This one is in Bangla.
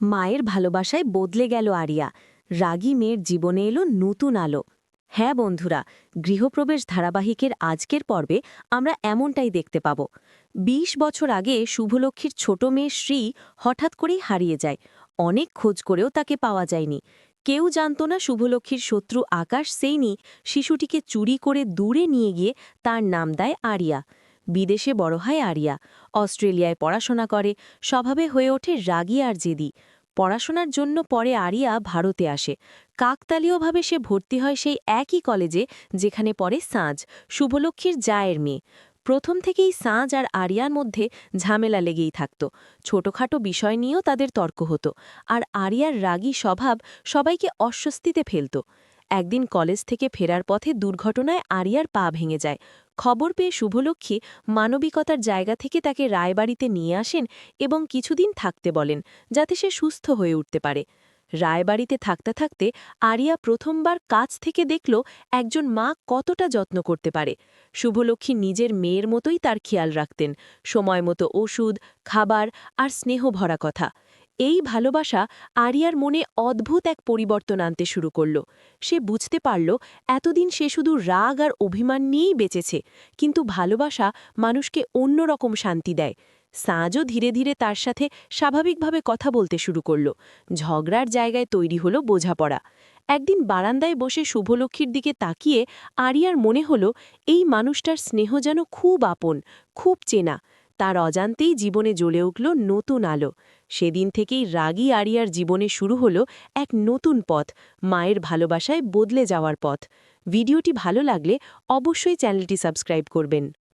মায়ের ভালোবাসায় বদলে গেল আরিয়া। রাগী মেয়ের জীবনে এলো নতুন আলো। হ্যাঁ বন্ধুরা, গৃহপ্রবেশ ধারাবাহিকের আজকের পর্বে আমরা এমনটাই দেখতে পাব। ২০ বছর আগে শুভলক্ষ্মীর ছোট মেয়ে শ্রী হঠাৎ করেই হারিয়ে যায়। অনেক খোঁজ করেও তাকে পাওয়া যায়নি। কেউ জানত না শুভলক্ষ্মীর শত্রু আকাশ সেইনি শিশুটিকে চুরি করে দূরে নিয়ে গিয়ে তার নাম দেয় আরিয়া। বিদেশে বড় হয় আরিয়া, অস্ট্রেলিয়ায় পড়াশোনা করে, স্বভাবে হয়ে ওঠে রাগী আর জেদি। পড়াশোনার জন্য পরে আরিয়া ভারতে আসে। কাকতালীয়ভাবে সে ভর্তি হয় সেই একই কলেজে যেখানে পড়ে সাঁঝ, শুভলক্ষ্মীর জায়ের মেয়ে। প্রথম থেকেই সাঁঝ আর আরিয়ার মধ্যে ঝামেলা লেগেই থাকত। ছোটখাটো বিষয় নিয়েও তাদের তর্ক হতো, আর আরিয়ার রাগী স্বভাব সবাইকে অস্বস্তিতে ফেলত। একদিন কলেজ থেকে ফেরার পথে দুর্ঘটনায় আরিয়ার পা ভেঙে যায়। খবর পেয়ে শুভলক্ষ্মী মানবিকতার জায়গা থেকে তাকে রায়বাড়িতে নিয়ে আসেন এবং কিছুদিন থাকতে বলেন, যাতে সে সুস্থ হয়ে উঠতে পারে। রায়বাড়িতে থাকতে থাকতে আরিয়া প্রথমবার কাছ থেকে দেখল একজন মা কতটা যত্ন করতে পারে। শুভলক্ষ্মী নিজের মেয়ের মতোই তার খেয়াল রাখতেন, সময় মতো ওষুধ, খাবার আর স্নেহ ভরা কথা। এই ভালোবাসা আরিয়ার মনে অদ্ভুত এক পরিবর্তন আনতে শুরু করল। সে বুঝতে পারল এতদিন সে শুধু রাগ আর অভিমান নিয়েই বেঁচেছে, কিন্তু ভালোবাসা মানুষকে অন্যরকম শান্তি দেয়। সাঁঝও ধীরে ধীরে তার সাথে স্বাভাবিকভাবে কথা বলতে শুরু করল। ঝগড়ার জায়গায় তৈরি হলো বোঝাপড়া। একদিন বারান্দায় বসে শুভলক্ষ্মীর দিকে তাকিয়ে আরিয়ার মনে হলো এই মানুষটার স্নেহ যেন খুব আপন, খুব চেনা। তার অজান্তেই জীবনে জ্বলে উঠল নতুন আলো। সেদিন থেকেই রাগী আরিয়ার জীবনে শুরু হলো এক নতুন পথ, মায়ের ভালোবাসায় বদলে যাওয়ার পথ। ভিডিওটি ভালো লাগলে অবশ্যই চ্যানেলটি সাবস্ক্রাইব করবেন।